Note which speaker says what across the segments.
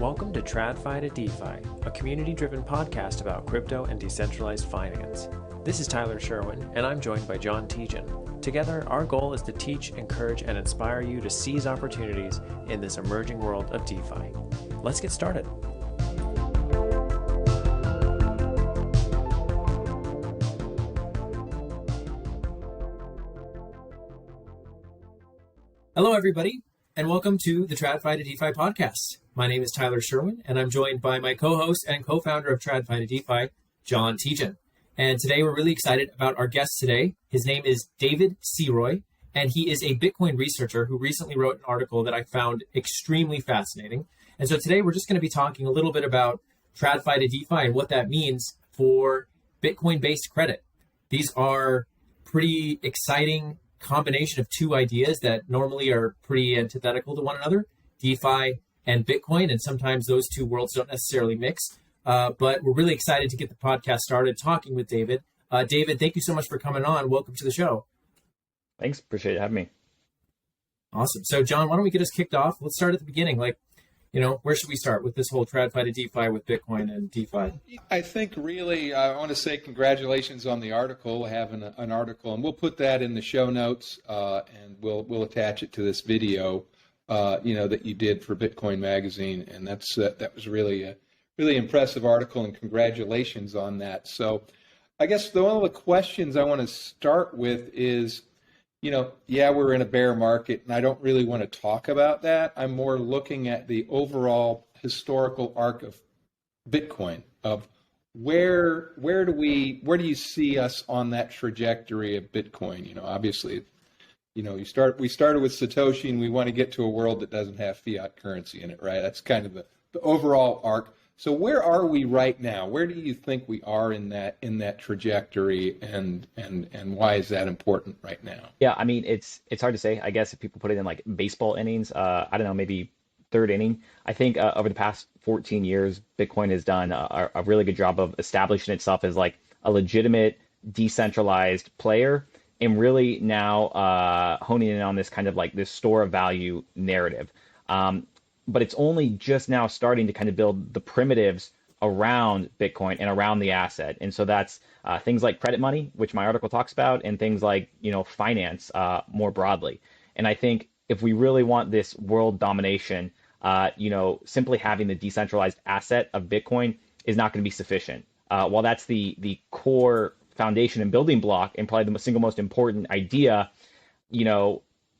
Speaker 1: Welcome to TradFi to DeFi, a community-driven podcast about crypto and decentralized finance. This is Tyler Sherwin, and I'm joined by John Tejan. Together, our goal is to teach, encourage, and inspire you to seize opportunities in this emerging world of DeFi. Let's get started.
Speaker 2: Hello, everybody, and welcome to the TradFi to DeFi podcast. My name is Tyler Sherwin, and I'm joined by my co-host and co-founder of TradFi to DeFi, John Tejan. And today we're really excited about our guest today. His name is David Seroy, and he is a Bitcoin researcher who recently wrote an article that I found extremely fascinating. And so today we're just going to be talking a little bit about TradFi to DeFi and what that means for Bitcoin-based credit. These are pretty exciting combination of two ideas that normally are pretty antithetical to one another, DeFi and Bitcoin, and sometimes those two worlds don't necessarily mix. But we're really excited to get the podcast started talking with David. David, thank you so much for coming on. Welcome to the show.
Speaker 3: Thanks. Appreciate having me.
Speaker 2: Awesome. So, John, why don't we get us kicked off? Let's start at the beginning. Where should we start with this whole TradFi to DeFi with Bitcoin and DeFi?
Speaker 4: I think really I want to say congratulations on the article, having an article, and we'll put that in the show notes, and we'll attach it to this video, that you did for Bitcoin Magazine, and that was really a really impressive article, and congratulations on that. So, I guess one of the questions I want to start with is, we're in a bear market, and I don't really want to talk about that. I'm more looking at the overall historical arc of Bitcoin, of where do you see us on that trajectory of Bitcoin? Obviously, we started with Satoshi, and we want to get to a world that doesn't have fiat currency in it, right? That's kind of the overall arc. So where are we right now? Where do you think we are in that trajectory, and why is that important right now?
Speaker 3: Yeah, I mean, it's hard to say. I guess if people put it in like baseball innings, I don't know, maybe third inning. I think over the past 14 years, Bitcoin has done a really good job of establishing itself as like a legitimate, decentralized player, and really now honing in on this kind of like this store of value narrative. But it's only just now starting to kind of build the primitives around Bitcoin and around the asset. And so that's things like credit money, which my article talks about, and things like, finance more broadly. And I think if we really want this world domination, simply having the decentralized asset of Bitcoin is not going to be sufficient. While that's the core foundation and building block and probably the single most important idea,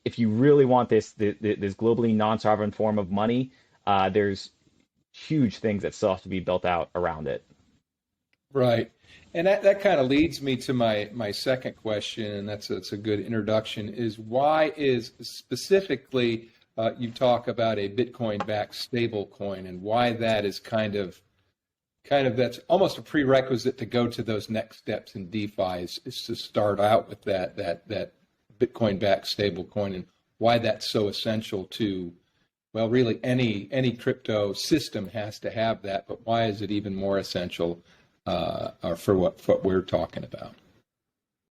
Speaker 3: if you really want this globally non-sovereign form of money, there's huge things that still have to be built out around it.
Speaker 4: Right. And that kind of leads me to my second question, and that's a good introduction, is why is specifically you talk about a Bitcoin-backed stablecoin, and why that is kind of that's almost a prerequisite to go to those next steps in DeFi is to start out with that Bitcoin-backed stablecoin, and why that's so essential to, well, really any crypto system has to have that, but why is it even more essential for what we're talking about?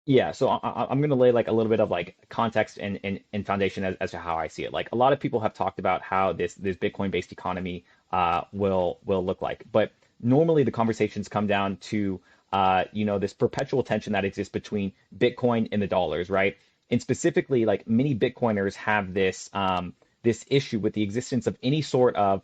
Speaker 3: Yeah, so I'm going to lay like a little bit of like context and foundation as to how I see it. Like a lot of people have talked about how this Bitcoin-based economy will look like, but normally the conversations come down to this perpetual tension that exists between Bitcoin and the dollars, right? And specifically, like many Bitcoiners have this issue with the existence of any sort of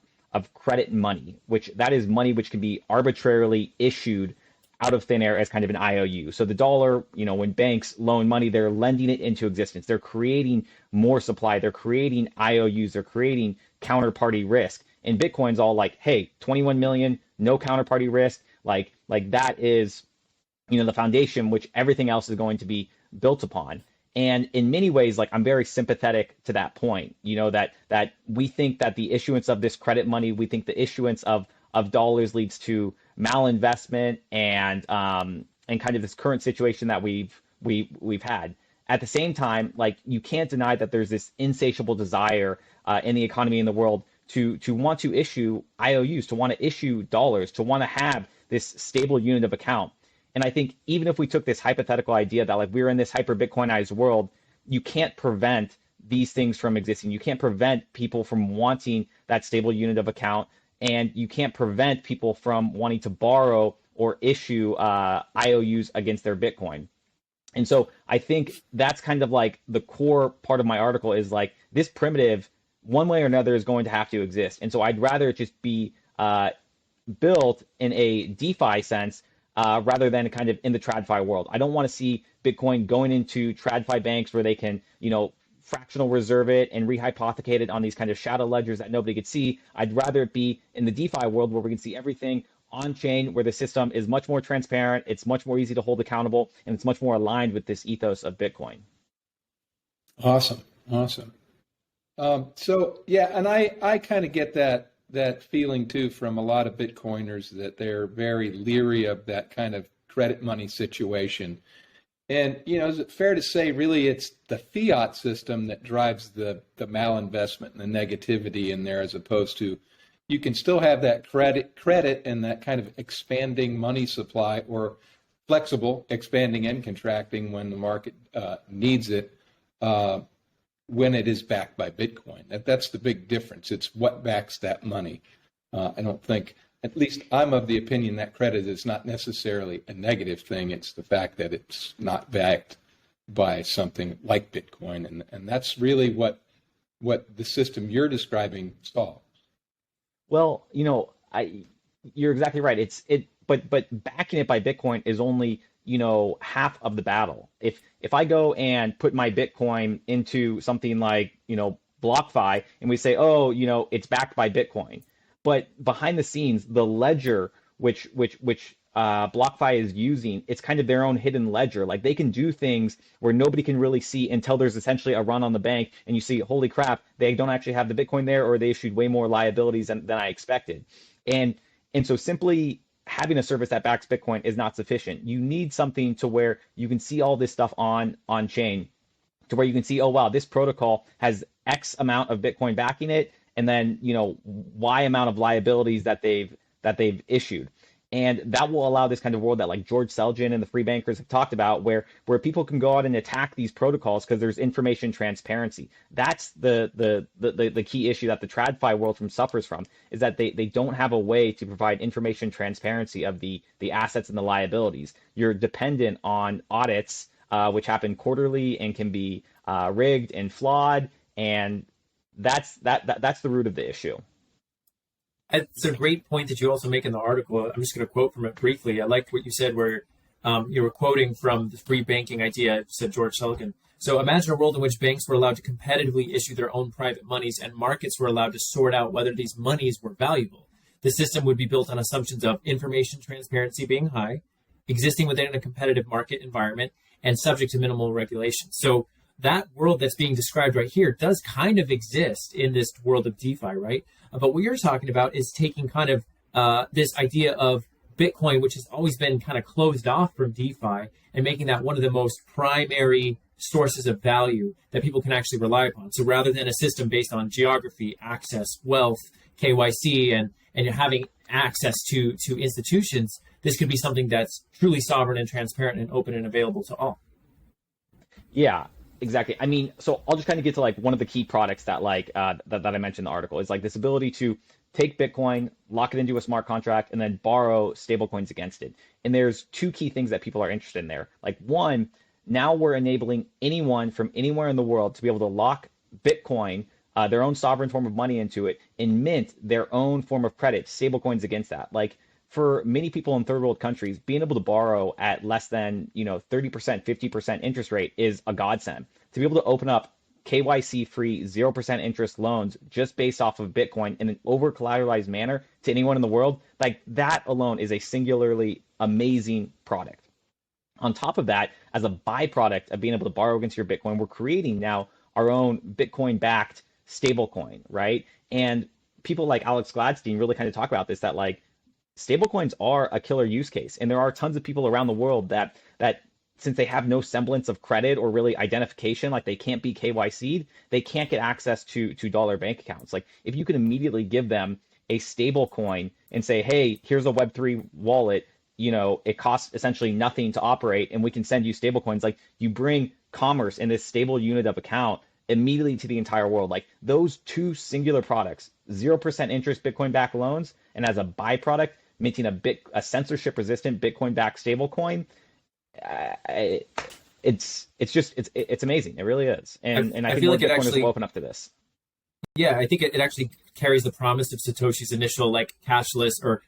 Speaker 3: credit money, which that is money which can be arbitrarily issued out of thin air as kind of an IOU. So the dollar, when banks loan money, they're lending it into existence. They're creating more supply. They're creating IOUs. They're creating counterparty risk. And Bitcoin's all like, hey, 21 million, no counterparty risk. Like that is, the foundation which everything else is going to be built upon. And in many ways, like I'm very sympathetic to that point, that we think that the issuance of this credit money, we think the issuance of dollars leads to malinvestment and kind of this current situation that we've had. At the same time, like you can't deny that there's this insatiable desire in the economy in the world to want to issue IOUs, to want to issue dollars, to want to have this stable unit of account. And I think even if we took this hypothetical idea that like we're in this hyperbitcoinized world, you can't prevent these things from existing. You can't prevent people from wanting that stable unit of account and you can't prevent people from wanting to borrow or issue IOUs against their Bitcoin. And so I think that's kind of like the core part of my article is like this primitive, one way or another, is going to have to exist. And so I'd rather it just be built in a DeFi sense rather than kind of in the TradFi world. I don't want to see Bitcoin going into TradFi banks where they can, fractional reserve it and rehypothecate it on these kind of shadow ledgers that nobody could see. I'd rather it be in the DeFi world where we can see everything on chain, where the system is much more transparent, it's much more easy to hold accountable, and it's much more aligned with this ethos of Bitcoin.
Speaker 4: Awesome. So yeah, and I kind of get that feeling too from a lot of Bitcoiners that they're very leery of that kind of credit money situation. And, is it fair to say really it's the fiat system that drives the malinvestment and the negativity in there, as opposed to you can still have that credit and that kind of expanding money supply, or flexible expanding and contracting when the market needs it, when it is backed by Bitcoin. That's the big difference. It's what backs that money. I don't think, at least I'm of the opinion, that credit is not necessarily a negative thing. It's the fact that it's not backed by something like Bitcoin. And that's really what the system you're describing solves.
Speaker 3: Well, you're exactly right. But backing it by Bitcoin is only, half of the battle. If I go and put my Bitcoin into something like, BlockFi, and we say, oh, it's backed by Bitcoin, but behind the scenes, the ledger which BlockFi is using, it's kind of their own hidden ledger. Like they can do things where nobody can really see until there's essentially a run on the bank, and you see, holy crap, they don't actually have the Bitcoin there, or they issued way more liabilities than I expected. And so simply having a service that backs Bitcoin is not sufficient. You need something to where you can see all this stuff on chain, to where you can see, oh wow, this protocol has X amount of Bitcoin backing it, and then Y amount of liabilities that they've issued. And that will allow this kind of world that like George Selgin and the free bankers have talked about, where people can go out and attack these protocols because there's information transparency. That's the key issue that the TradFi world suffers from, is that they don't have a way to provide information transparency of the assets and the liabilities. You're dependent on audits, which happen quarterly and can be rigged and flawed, and that's the root of the issue.
Speaker 2: It's a great point that you also make in the article. I'm just going to quote from it briefly. I liked what you said where you were quoting from the free banking idea, said George Selgin. So imagine a world in which banks were allowed to competitively issue their own private monies and markets were allowed to sort out whether these monies were valuable. The system would be built on assumptions of information transparency being high, existing within a competitive market environment, and subject to minimal regulation. So that world that's being described right here does kind of exist in this world of DeFi, right? But what you're talking about is taking kind of this idea of Bitcoin, which has always been kind of closed off from DeFi, and making that one of the most primary sources of value that people can actually rely upon. So rather than a system based on geography, access, wealth, KYC, and you're having access to institutions, this could be something that's truly sovereign and transparent and open and available to all.
Speaker 3: Yeah. Exactly. I mean, so I'll just kind of get to like one of the key products that that I mentioned in the article is like this ability to take Bitcoin, lock it into a smart contract, and then borrow stablecoins against it. And there's two key things that people are interested in there. Like one, now we're enabling anyone from anywhere in the world to be able to lock Bitcoin, their own sovereign form of money, into it and mint their own form of credit, stablecoins against that. Like for many people in third world countries, being able to borrow at less than 30%, 50% interest rate is a godsend. To be able to open up KYC-free 0% interest loans just based off of Bitcoin in an over-collateralized manner to anyone in the world, like that alone is a singularly amazing product. On top of that, as a byproduct of being able to borrow against your Bitcoin, we're creating now our own Bitcoin-backed stablecoin, right? And people like Alex Gladstein really kind of talk about this, that like stablecoins are a killer use case. And there are tons of people around the world that since they have no semblance of credit or really identification, like they can't be KYC'd, they can't get access to dollar bank accounts. Like if you can immediately give them a stable coin and say, hey, here's a Web3 wallet, it costs essentially nothing to operate and we can send you stable coins. Like you bring commerce in this stable unit of account immediately to the entire world. Like those two singular products, 0% interest Bitcoin backed loans, and as a byproduct, minting a censorship resistant Bitcoin backed stablecoin. It's amazing. It really is. And I think
Speaker 2: feel
Speaker 3: more
Speaker 2: like it
Speaker 3: Bitcoiners
Speaker 2: actually,
Speaker 3: will open up to this.
Speaker 2: yeah, I think it actually carries the promise of Satoshi's initial like cashless or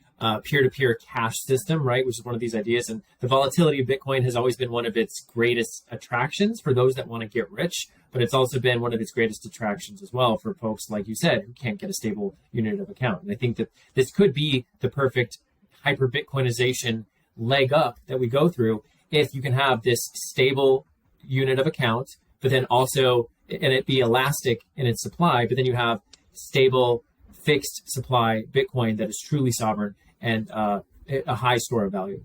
Speaker 2: peer-to-peer cash system, right? Which is one of these ideas. And the volatility of Bitcoin has always been one of its greatest attractions for those that want to get rich, but it's also been one of its greatest attractions as well for folks, like you said, who can't get a stable unit of account. And I think that this could be the perfect hyper-Bitcoinization leg up that we go through if you can have this stable unit of account, but then also, and it be elastic in its supply, but then you have stable, fixed supply Bitcoin that is truly sovereign and a high store of value.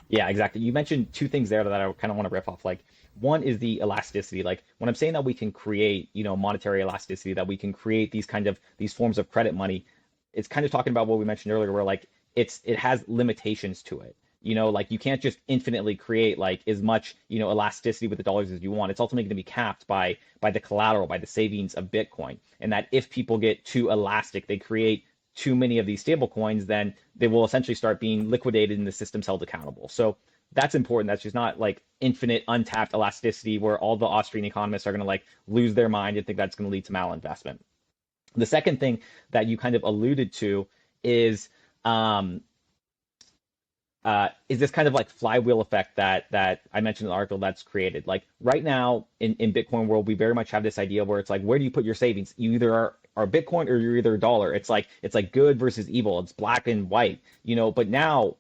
Speaker 3: Yeah, exactly. You mentioned two things there that I kind of want to riff off. Like one is the elasticity. Like when I'm saying that we can create, monetary elasticity, that we can create these forms of credit money, it's kind of talking about what we mentioned earlier, where like it has limitations to it. Like you can't just infinitely create like as much, elasticity with the dollars as you want. It's ultimately going to be capped by the collateral, by the savings of Bitcoin. And that if people get too elastic, they create too many of these stable coins, then they will essentially start being liquidated and the system's held accountable. So that's important. That's just not like infinite untapped elasticity where all the Austrian economists are going to like lose their mind and think that's going to lead to malinvestment. The second thing that you kind of alluded to is this kind of like flywheel effect that I mentioned in the article that's created. Like right now in Bitcoin world, we very much have this idea where it's like, where do you put your savings? You either are Bitcoin or you're either a dollar. It's like good versus evil. It's black and white, but now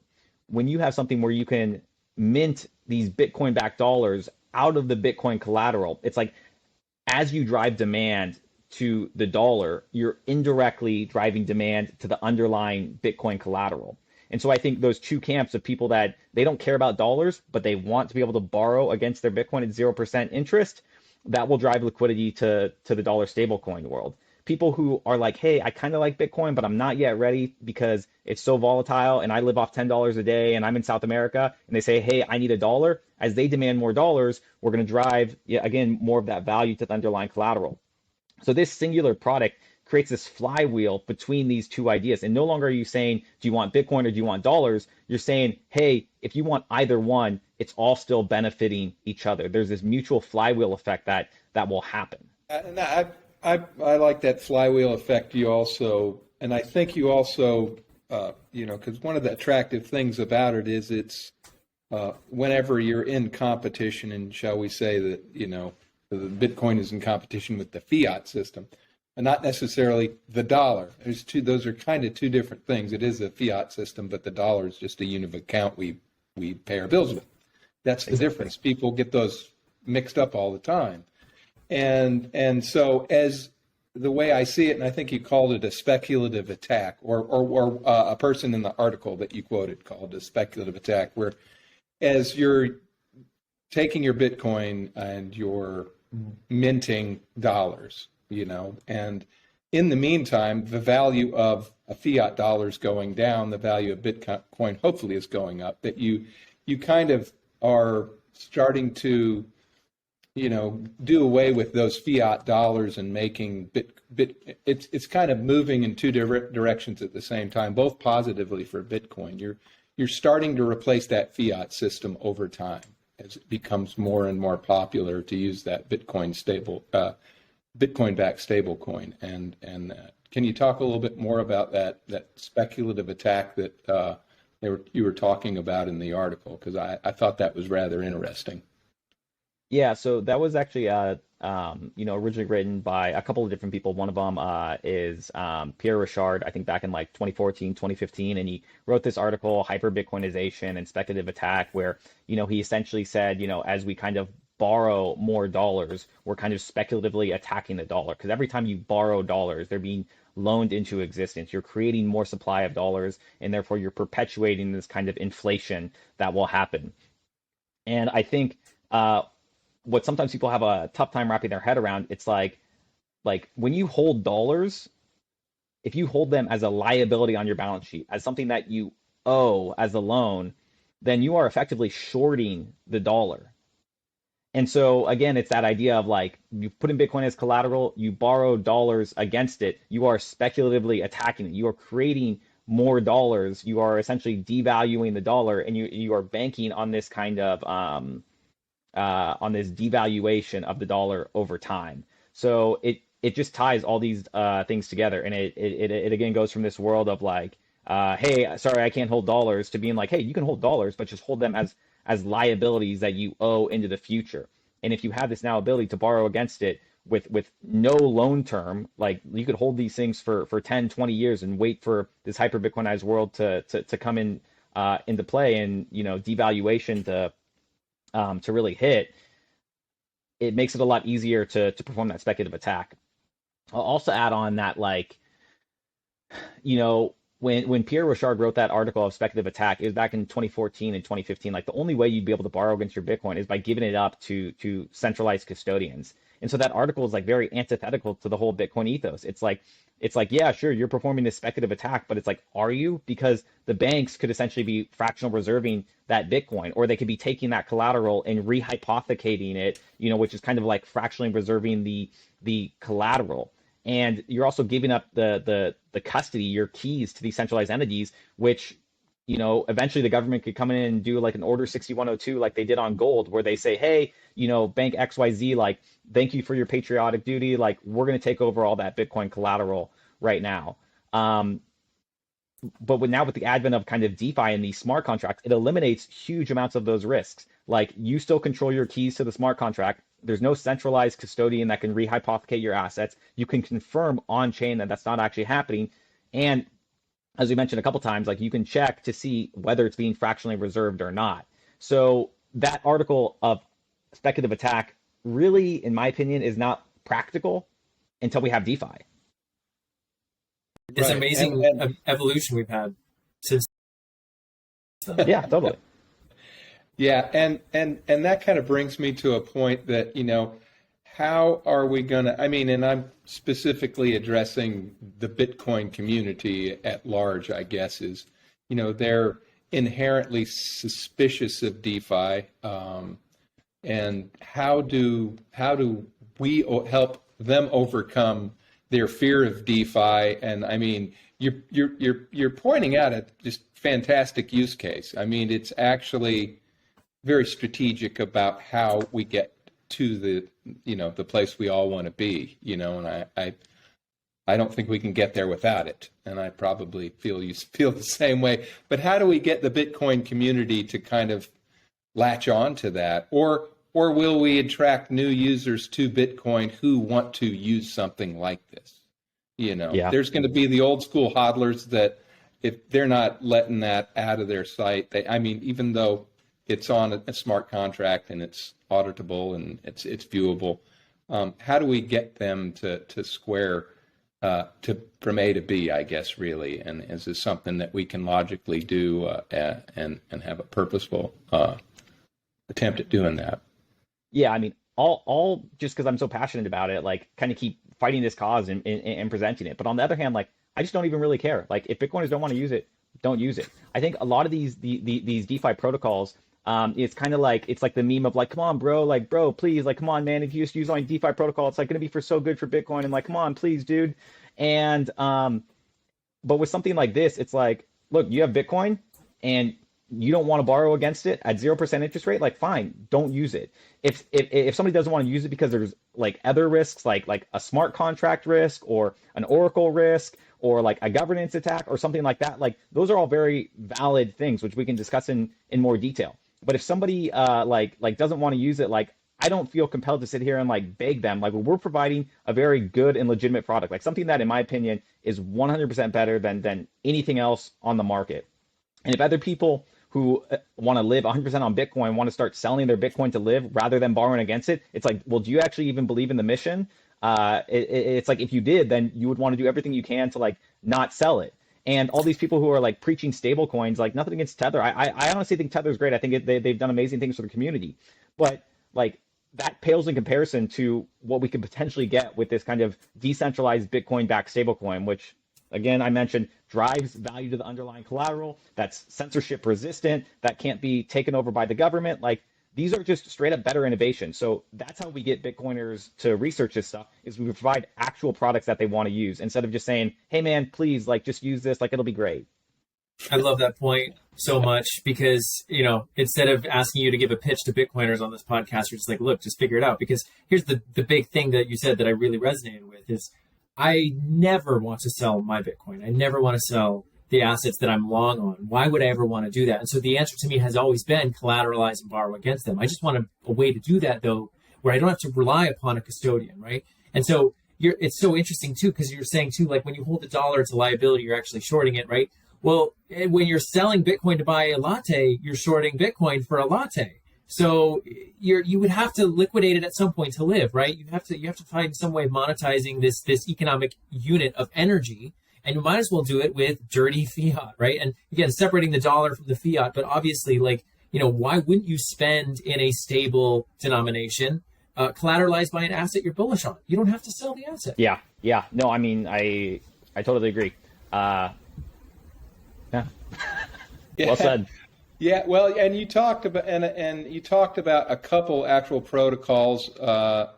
Speaker 3: when you have something where you can mint these Bitcoin backed dollars out of the Bitcoin collateral, it's like as you drive demand to the dollar, you're indirectly driving demand to the underlying Bitcoin collateral. And so I think those two camps of people that they don't care about dollars, but they want to be able to borrow against their Bitcoin at 0% interest, that will drive liquidity to the dollar stablecoin world. People who are like, hey, I kind of like Bitcoin, but I'm not yet ready because it's so volatile and I live off $10 a day and I'm in South America, and they say, hey, I need a dollar. As they demand more dollars, we're going to drive, again, more of that value to the underlying collateral. So this singular product creates this flywheel between these two ideas. And no longer are you saying, do you want Bitcoin or do you want dollars? You're saying, hey, if you want either one, it's all still benefiting each other. There's this mutual flywheel effect that will happen.
Speaker 4: And I like that flywheel effect. And I think you also, because one of the attractive things about it is it's whenever you're in competition, and shall we say that, the Bitcoin is in competition with the fiat system, and not necessarily the dollar. Those are kind of two different things. It is a fiat system, but the dollar is just a unit of account we pay our bills with. That's the difference. People get those mixed up all the time. And so as the way I see it, and I think you called it a speculative attack, or a person in the article that you quoted called a speculative attack, where as you're taking your Bitcoin and you're minting dollars, and in the meantime, the value of a fiat dollar is going down, the value of Bitcoin hopefully is going up, that you kind of are starting to, do away with those fiat dollars and making it's kind of moving in two different directions at the same time, both positively for Bitcoin. You're starting to replace that fiat system over time as it becomes more and more popular to use that Bitcoin-backed stablecoin. And can you talk a little bit more about that speculative attack that you were talking about in the article? Because I thought that was rather interesting.
Speaker 3: Yeah, so that was actually originally written by a couple of different people. One of them is Pierre Richard, I think back in like 2014, 2015, and he wrote this article, Hyper-Bitcoinization and Speculative Attack, where, he essentially said, as we kind of borrow more dollars, we're kind of speculatively attacking the dollar, because every time you borrow dollars, they're being loaned into existence. You're creating more supply of dollars, and therefore you're perpetuating this kind of inflation that will happen. And I think what sometimes people have a tough time wrapping their head around, it's like when you hold dollars, if you hold them as a liability on your balance sheet, as something that you owe as a loan, then you are effectively shorting the dollar. And so again, it's that idea of like you put in Bitcoin as collateral, you borrow dollars against it, you are speculatively attacking it. You are creating more dollars. You are essentially devaluing the dollar, and you are banking on this kind of on this devaluation of the dollar over time. So it just ties all these things together, and it again goes from this world of like, hey, sorry, I can't hold dollars, to being like, hey, you can hold dollars, but just hold them as liabilities that you owe into the future. And if you have this now ability to borrow against it with no loan term, like you could hold these things for 10, 20 years and wait for this hyper Bitcoinized world to come in into play, and devaluation to really hit. It makes it a lot easier to perform that speculative attack. I'll also add on that, like, when Pierre Rochard wrote that article of speculative attack, it was back in 2014 and 2015. Like, the only way you'd be able to borrow against your Bitcoin is by giving it up to centralized custodians. And so that article is like very antithetical to the whole Bitcoin ethos. It's like, yeah, sure, you're performing this speculative attack, but it's like, are you? Because the banks could essentially be fractional reserving that Bitcoin, or they could be taking that collateral and rehypothecating it, which is kind of like fractionally reserving the collateral. And you're also giving up the custody, your keys to these centralized entities, which, eventually the government could come in and do like an Order 6102, like they did on gold, where they say, hey, Bank XYZ, like, thank you for your patriotic duty. Like, we're going to take over all that Bitcoin collateral right now. But now with the advent of kind of DeFi and these smart contracts, it eliminates huge amounts of those risks. Like, you still control your keys to the smart contract. There's no centralized custodian that can rehypothecate your assets. You can confirm on chain that that's not actually happening. And as we mentioned a couple times, like, you can check to see whether it's being fractionally reserved or not. So that article of speculative attack really, in my opinion, is not practical until we have DeFi.
Speaker 2: It's
Speaker 4: Right.
Speaker 2: amazing evolution we've had since.
Speaker 3: Yeah, totally.
Speaker 4: Yeah, and that kind of brings me to a point that, how are we going to, and I'm specifically addressing the Bitcoin community at large, I guess, is, they're inherently suspicious of DeFi. And how do we help them overcome their fear of DeFi? And you're pointing out a just fantastic use case. It's actually very strategic about how we get to the place we all want to be, and I don't think we can get there without it. And I probably feel the same way. But how do we get the Bitcoin community to kind of latch on to that? Or will we attract new users to Bitcoin who want to use something like this?
Speaker 3: Yeah.
Speaker 4: There's going to be the old school hodlers that, if they're not letting that out of their sight, even though it's on a smart contract and it's auditable and it's viewable, how do we get them to square from A to B, I guess, really? And is this something that we can logically do and have a purposeful attempt at doing that?
Speaker 3: Yeah, all just because I'm so passionate about it, like, kind of keep fighting this cause and presenting it. But on the other hand, like, I just don't even really care. Like, if Bitcoiners don't want to use it, don't use it. I think a lot of these DeFi protocols, it's kind of like, it's like the meme of like, come on, bro, like, bro, please, like, come on, man, if you just use on DeFi protocol, it's like going to be so good for Bitcoin, and like, come on, please, dude. And but with something like this, it's like, look, you have Bitcoin and you don't want to borrow against it at 0% interest rate, like, fine, don't use it. If somebody doesn't want to use it because there's like other risks, like a smart contract risk or an Oracle risk or like a governance attack or something like that, like, those are all very valid things which we can discuss in more detail. But if somebody like doesn't want to use it, like, I don't feel compelled to sit here and like beg them. Like, we're providing a very good and legitimate product, like something that, in my opinion, is 100% better than anything else on the market. And if other people who want to live 100% on Bitcoin want to start selling their Bitcoin to live rather than borrowing against it, it's like, well, do you actually even believe in the mission? It's like, if you did, then you would want to do everything you can to like not sell it. And all these people who are like preaching stable coins, like, nothing against Tether. I honestly think Tether is great. I think they've done amazing things for the community. But like, that pales in comparison to what we could potentially get with this kind of decentralized Bitcoin-backed stablecoin, which, again, I mentioned, drives value to the underlying collateral, that's censorship resistant, that can't be taken over by the government. Like, these are just straight up better innovation. So that's how we get Bitcoiners to research this stuff, is we provide actual products that they want to use instead of just saying, hey man, please, like, just use this, like, it'll be great.
Speaker 2: I love that point so much because, instead of asking you to give a pitch to Bitcoiners on this podcast, you're just like, look, just figure it out. Because here's the big thing that you said that I really resonated with is I never want to sell my Bitcoin. I never want to sell the assets that I'm long on. Why would I ever want to do that? And so the answer to me has always been collateralize and borrow against them. I just want a way to do that, though, where I don't have to rely upon a custodian, right? And so it's so interesting, too, because you're saying, too, like when you hold $1, it's a liability, you're actually shorting it, right? Well, when you're selling Bitcoin to buy a latte, you're shorting Bitcoin for a latte. So you would have to liquidate it at some point to live, right? You have to find some way of monetizing this economic unit of energy, and you might as well do it with dirty fiat, right? And again, separating the dollar from the fiat, but obviously, why wouldn't you spend in a stable denomination, collateralized by an asset you're bullish on? You don't have to sell the asset.
Speaker 3: Yeah. No, I mean, I totally agree. Yeah. Well said.
Speaker 4: Yeah, well, and you talked about a couple actual protocols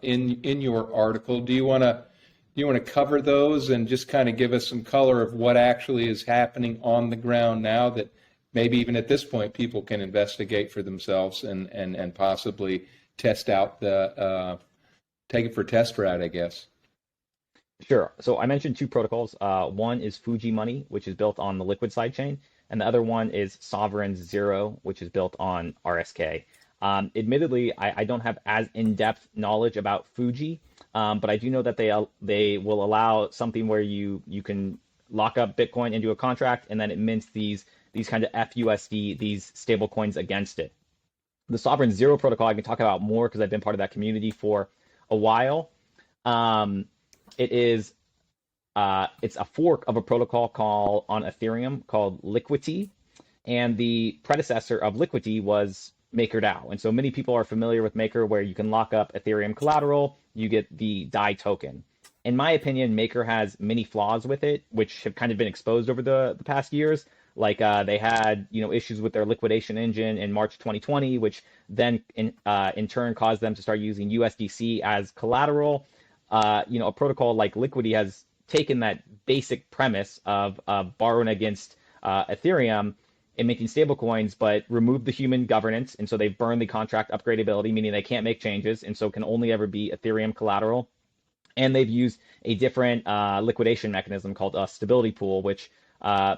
Speaker 4: in your article. Do you want to cover those and just kind of give us some color of what actually is happening on the ground now that maybe even at this point people can investigate for themselves and possibly test out take it for a test ride, I guess.
Speaker 3: Sure. So I mentioned two protocols. One is Fuji Money, which is built on the Liquid sidechain, and the other one is Sovereign Zero, which is built on RSK. Admittedly, I don't have as in-depth knowledge about Fuji, but I do know that they will allow something where you can lock up Bitcoin into a contract, and then it mints these kind of FUSD, these stable coins against it. The Sovereign Zero protocol I can talk about more because I've been part of that community for a while. It's a fork of a protocol on Ethereum called Liquidity, and the predecessor of Liquidity was MakerDAO. And so many people are familiar with Maker, where you can lock up Ethereum collateral, you get the DAI token. In my opinion, Maker has many flaws with it, which have kind of been exposed over the past years. Like they had issues with their liquidation engine in March 2020, which then in turn caused them to start using USDC as collateral. A protocol like Liquidity has taken that basic premise of borrowing against Ethereum and making stablecoins, but removed the human governance. And so they've burned the contract upgradability, meaning they can't make changes, and so can only ever be Ethereum collateral. And they've used a different liquidation mechanism called a stability pool, which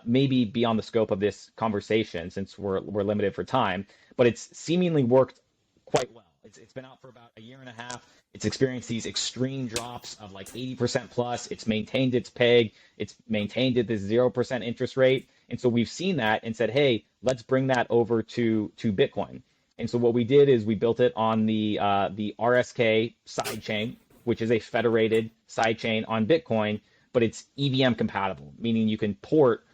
Speaker 3: may be beyond the scope of this conversation since we're limited for time, but it's seemingly worked quite well. It's been out for about a year and a half. It's experienced these extreme drops of like 80% plus. It's maintained its peg. It's maintained at this 0% interest rate. And so we've seen that and said, hey, let's bring that over to Bitcoin. And so what we did is we built it on the RSK sidechain, which is a federated sidechain on Bitcoin, but it's EVM compatible, meaning you can port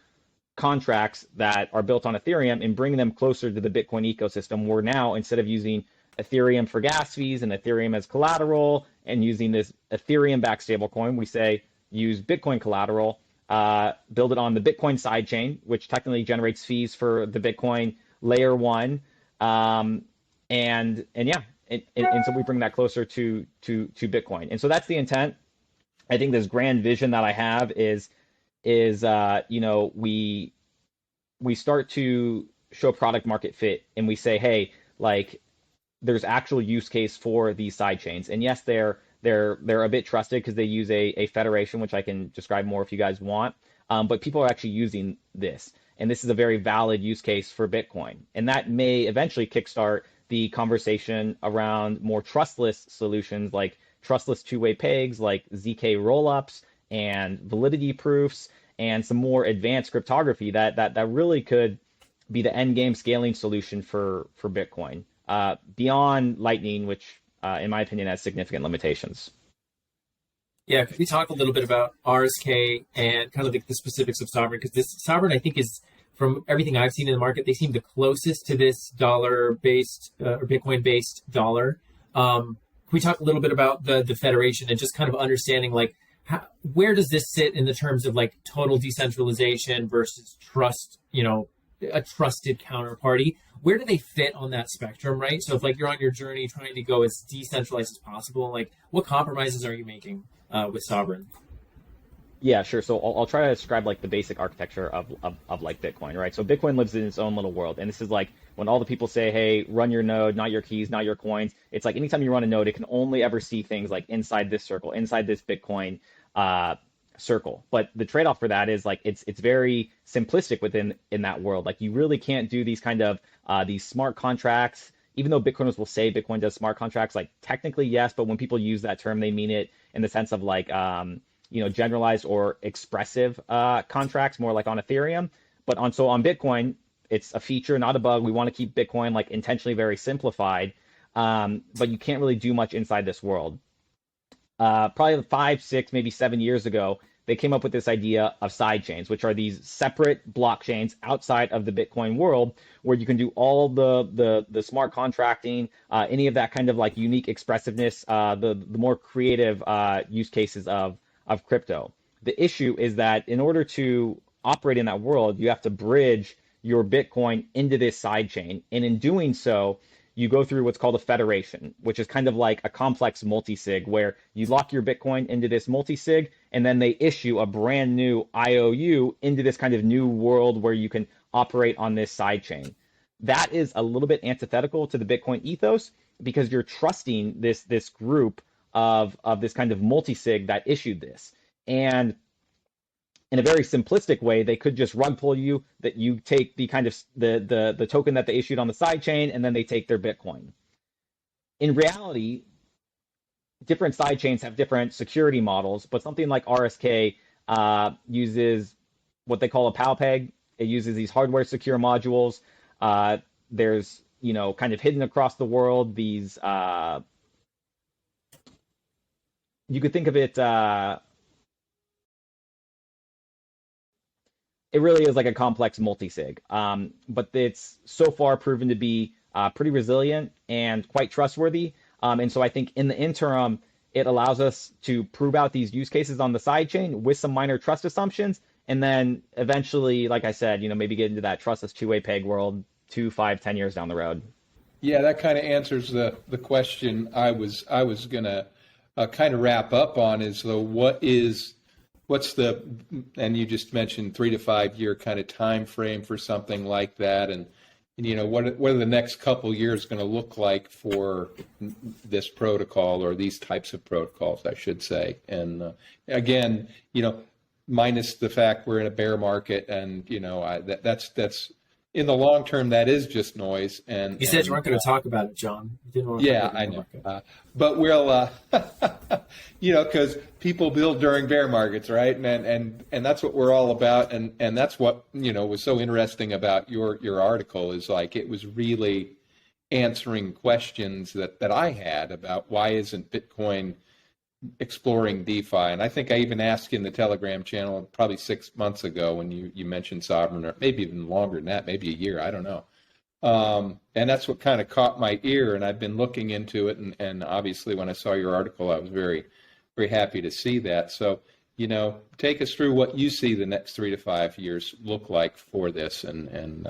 Speaker 3: contracts that are built on Ethereum and bring them closer to the Bitcoin ecosystem, where now, instead of using Ethereum for gas fees and Ethereum as collateral and using this Ethereum-backed stablecoin, we say use Bitcoin collateral, build it on the Bitcoin sidechain, which technically generates fees for the Bitcoin layer one, and so we bring that closer to Bitcoin. And so that's the intent. I think this grand vision that I have is we start to show product market fit, and we say, hey, like, there's actual use case for these side chains. And yes, they're a bit trusted because they use a federation, which I can describe more if you guys want. But people are actually using this, and this is a very valid use case for Bitcoin. And that may eventually kickstart the conversation around more trustless solutions, like trustless two-way pegs, like ZK rollups and validity proofs, and some more advanced cryptography that really could be the end game scaling solution for Bitcoin. Beyond Lightning, which, in my opinion, has significant limitations.
Speaker 2: Yeah, could we talk a little bit about RSK and kind of the specifics of Sovereign? Because this Sovereign, I think, is, from everything I've seen in the market, they seem the closest to this dollar-based or Bitcoin-based dollar. Can we talk a little bit about the federation and just kind of understanding, like, where does this sit in the terms of like total decentralization versus trust, a trusted counterparty. Where do they fit on that spectrum, right? So if like you're on your journey trying to go as decentralized as possible, like what compromises are you making with Sovereign?
Speaker 3: Yeah, sure. So I'll try to describe like the basic architecture of like Bitcoin, right? So Bitcoin lives in its own little world. And this is like when all the people say, hey, run your node, not your keys, not your coins. It's like anytime you run a node, it can only ever see things like inside this circle, inside this Bitcoin circle. But the trade-off for that is like it's very simplistic in that world. Like you really can't do these kind of these smart contracts. Even though Bitcoiners will say Bitcoin does smart contracts, like technically yes, but when people use that term, they mean it in the sense of like generalized or expressive contracts, more like on Ethereum. But on Bitcoin, it's a feature, not a bug. We want to keep Bitcoin like intentionally very simplified, but you can't really do much inside this world. Probably 5, 6, maybe 7 years ago, they came up with this idea of sidechains, which are these separate blockchains outside of the Bitcoin world, where you can do all the smart contracting, any of that kind of like unique expressiveness, the more creative use cases of crypto. The issue is that in order to operate in that world, you have to bridge your Bitcoin into this sidechain. And in doing so, you go through what's called a federation, which is kind of like a complex multi-sig where you lock your Bitcoin into this multi-sig and then they issue a brand new IOU into this kind of new world where you can operate on this sidechain. That is a little bit antithetical to the Bitcoin ethos because you're trusting this group of this kind of multi-sig that issued this. And in a very simplistic way, they could just rug pull you that you take the kind of the token that they issued on the sidechain and then they take their Bitcoin. In reality, different sidechains have different security models, but something like RSK uses what they call a PAL-PEG. It uses these hardware secure modules. There's, kind of hidden across the world, these, you could think of it, it really is like a complex multi-sig, but it's so far proven to be pretty resilient and quite trustworthy. And so I think in the interim, it allows us to prove out these use cases on the sidechain with some minor trust assumptions. And then eventually, like I said, maybe get into that trustless two-way peg world 2, 5, 10 years down the road.
Speaker 4: Yeah, that kind of answers the question I was going to kind of wrap up on is though what's the, and you just mentioned 3 to 5 year kind of time frame for something like that, and what are the next couple years going to look like for this protocol or these types of protocols, I should say. And again, minus the fact we're in a bear market, and that's in the long term, that is just noise. And
Speaker 2: you said you weren't going to talk about it, John. You didn't want to
Speaker 4: yeah, I know. But we'll, because people build during bear markets, right? And that's what we're all about. And that's what was so interesting about your article is like it was really answering questions that I had about why isn't Bitcoin exploring DeFi. And I think I even asked in the Telegram channel probably 6 months ago when you mentioned Sovereign, or maybe even longer than that, maybe a year, I don't know. And that's what kind of caught my ear, and I've been looking into it, and obviously when I saw your article, I was very, very happy to see that. So, take us through what you see the next 3 to 5 years look like for this, and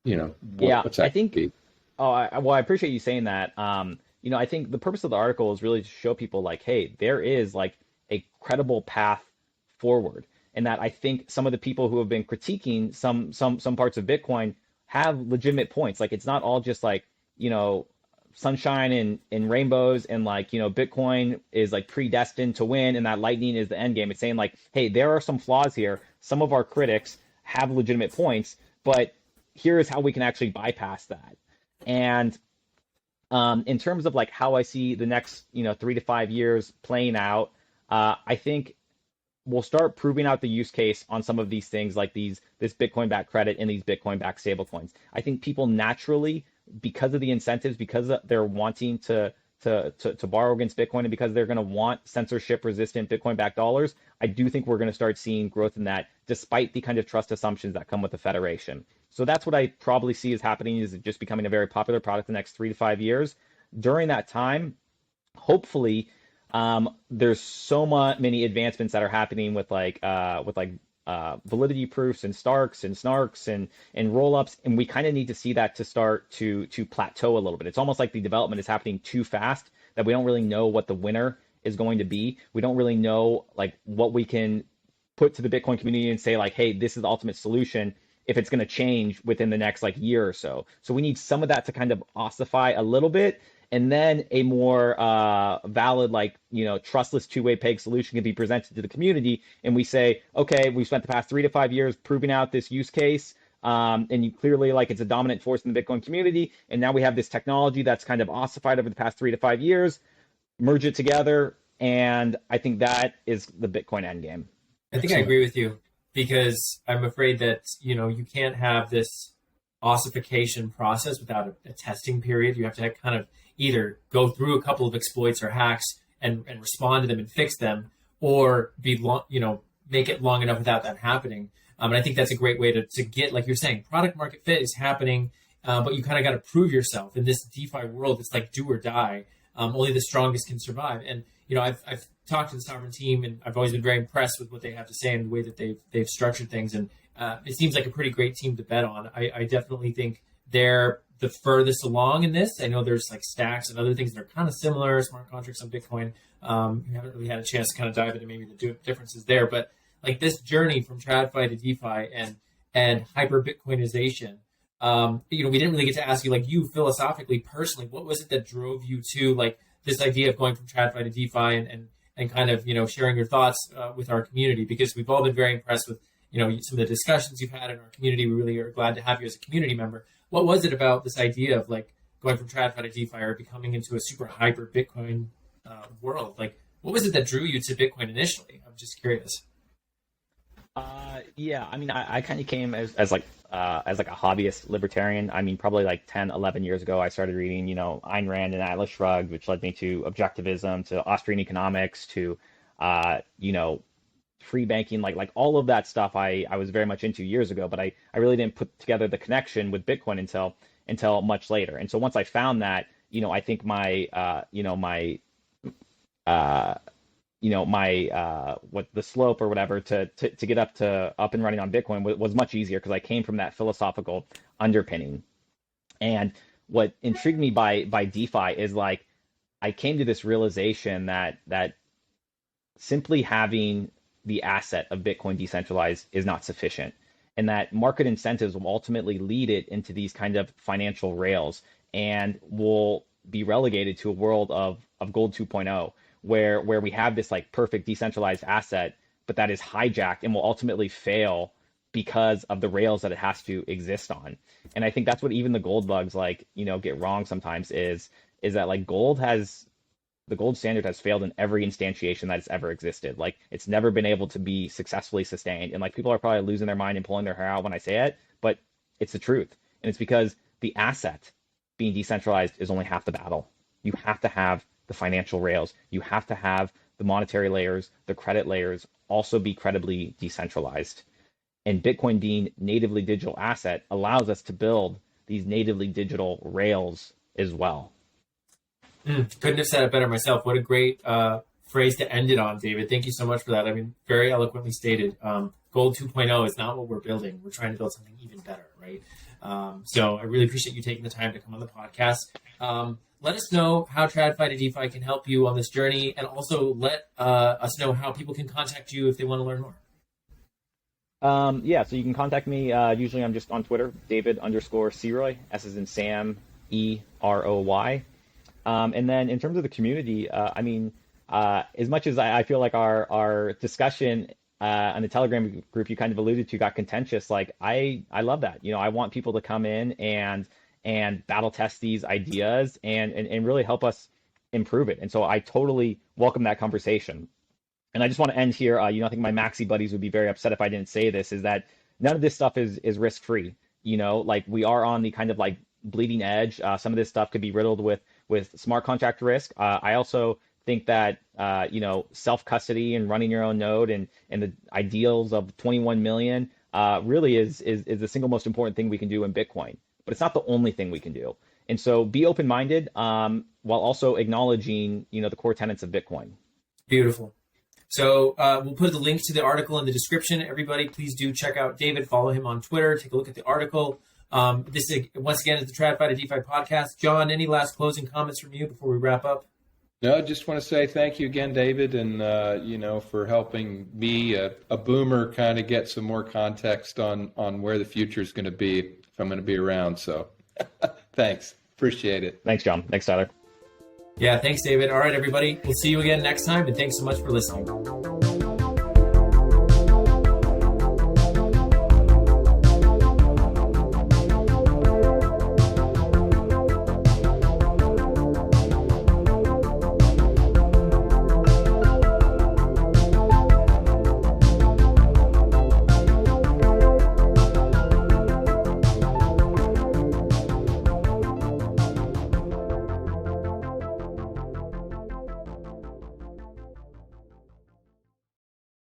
Speaker 4: what's that
Speaker 3: I think, be? I appreciate you saying that. I think the purpose of the article is really to show people like, hey, there is like a credible path forward. And that I think some of the people who have been critiquing some parts of Bitcoin have legitimate points. Like it's not all just like, sunshine and rainbows and like, Bitcoin is like predestined to win and that lightning is the end game. It's saying like, hey, there are some flaws here. Some of our critics have legitimate points, but here is how we can actually bypass that. And in terms of like how I see the next 3 to 5 years playing out, I think we'll start proving out the use case on some of these things like this Bitcoin-backed credit and these Bitcoin-backed stablecoins. I think people naturally, because of the incentives, because they're wanting to borrow against Bitcoin, and because they're going to want censorship-resistant Bitcoin-backed dollars, I do think we're going to start seeing growth in that, despite the kind of trust assumptions that come with the federation. So that's what I probably see is happening, is it just becoming a very popular product the next 3 to 5 years. During that time, hopefully, there's so many advancements that are happening with validity proofs and Starks and Snarks and rollups, and we kind of need to see that to start to plateau a little bit. It's almost like the development is happening too fast that we don't really know what the winner is going to be. We don't really know like what we can put to the Bitcoin community and say like, hey, this is the ultimate solution if it's going to change within the next like year or so. So we need some of that to kind of ossify a little bit. And then a more valid, like, trustless two-way peg solution can be presented to the community. And we say, okay, we spent the past 3 to 5 years proving out this use case. And you clearly like it's a dominant force in the Bitcoin community. And now we have this technology that's kind of ossified over the past 3 to 5 years, merge it together. And I think that is the Bitcoin endgame.
Speaker 2: I think I agree with you, because I'm afraid that, you can't have this ossification process without a testing period. You have to kind of either go through a couple of exploits or hacks and respond to them and fix them, or make it long enough without that happening. And I think that's a great way to get, like you're saying, product market fit is happening, but you kind of got to prove yourself in this DeFi world. It's like do or die. Only the strongest can survive. And I've talked to the Sovereign team, and I've always been very impressed with what they have to say and the way that they've structured things. And it seems like a pretty great team to bet on. I definitely think they're the furthest along in this. I know there's like stacks and other things that are kind of similar, smart contracts on Bitcoin. We haven't really had a chance to kind of dive into maybe the differences there, but like this journey from TradFi to DeFi and hyperbitcoinization, we didn't really get to ask you, like, you philosophically, personally, what was it that drove you to like this idea of going from TradFi to DeFi and kind of, sharing your thoughts with our community, because we've all been very impressed with, some of the discussions you've had in our community. We really are glad to have you as a community member. What was it about this idea of like going from TradFi to DeFi or becoming into a super hyper Bitcoin world? Like, what was it that drew you to Bitcoin initially? I'm just curious.
Speaker 3: Yeah, I mean, I kind of came as like a hobbyist libertarian. I mean, probably like 10, 11 years ago, I started reading, Ayn Rand and Atlas Shrugged, which led me to objectivism, to Austrian economics, to, free banking, like all of that stuff I was very much into years ago, but I really didn't put together the connection with Bitcoin until much later. And so once I found that, I think my what the slope or whatever to get up and running on Bitcoin was much easier, because I came from that philosophical underpinning. And what intrigued me by DeFi is like I came to this realization that simply having the asset of Bitcoin decentralized is not sufficient, and that market incentives will ultimately lead it into these kind of financial rails and will be relegated to a world of gold 2.0, where we have this like perfect decentralized asset, but that is hijacked and will ultimately fail because of the rails that it has to exist on. And I think that's what even the gold bugs get wrong sometimes, is that like the gold standard has failed in every instantiation that has ever existed. Like, it's never been able to be successfully sustained. And like, people are probably losing their mind and pulling their hair out when I say it, but it's the truth. And it's because the asset being decentralized is only half the battle. You have to have the financial rails. You have to have the monetary layers, the credit layers also be credibly decentralized. And Bitcoin being natively digital asset allows us to build these natively digital rails as well.
Speaker 2: Couldn't have said it better myself. What a great phrase to end it on, David. Thank you so much for that. I mean, very eloquently stated. Gold 2.0 is not what we're building. We're trying to build something even better, right? So I really appreciate you taking the time to come on the podcast. Let us know how TradFi to DeFi can help you on this journey, and also let us know how people can contact you if they want to learn more.
Speaker 3: So you can contact me. Usually I'm just on Twitter, David_Seroy, S as in Sam, EROY. And then in terms of the community, as much as I feel like our discussion on the Telegram group you kind of alluded to got contentious, like I love that. I want people to come in and battle test these ideas and really help us improve it. And so I totally welcome that conversation. And I just want to end here. I think my Maxi buddies would be very upset if I didn't say this, is that none of this stuff is risk-free. Like, we are on the kind of like bleeding edge. Some of this stuff could be riddled with smart contract risk. I also think that self-custody and running your own node and the ideals of 21 million really is the single most important thing we can do in Bitcoin. But it's not the only thing we can do. And so be open-minded while also acknowledging the core tenets of Bitcoin.
Speaker 2: Beautiful. So we'll put the link to the article in the description. Everybody, please do check out David. Follow him on Twitter. Take a look at the article. This is, once again, is the TradFi to DeFi podcast. John, any last closing comments from you before we wrap up?
Speaker 4: No, I just want to say thank you again, David, and for helping me, a boomer, kind of get some more context on where the future is going to be if I'm going to be around. So thanks. Appreciate it.
Speaker 3: Thanks, John. Thanks, Tyler.
Speaker 2: Yeah, thanks, David. All right, everybody. We'll see you again next time, and thanks so much for listening.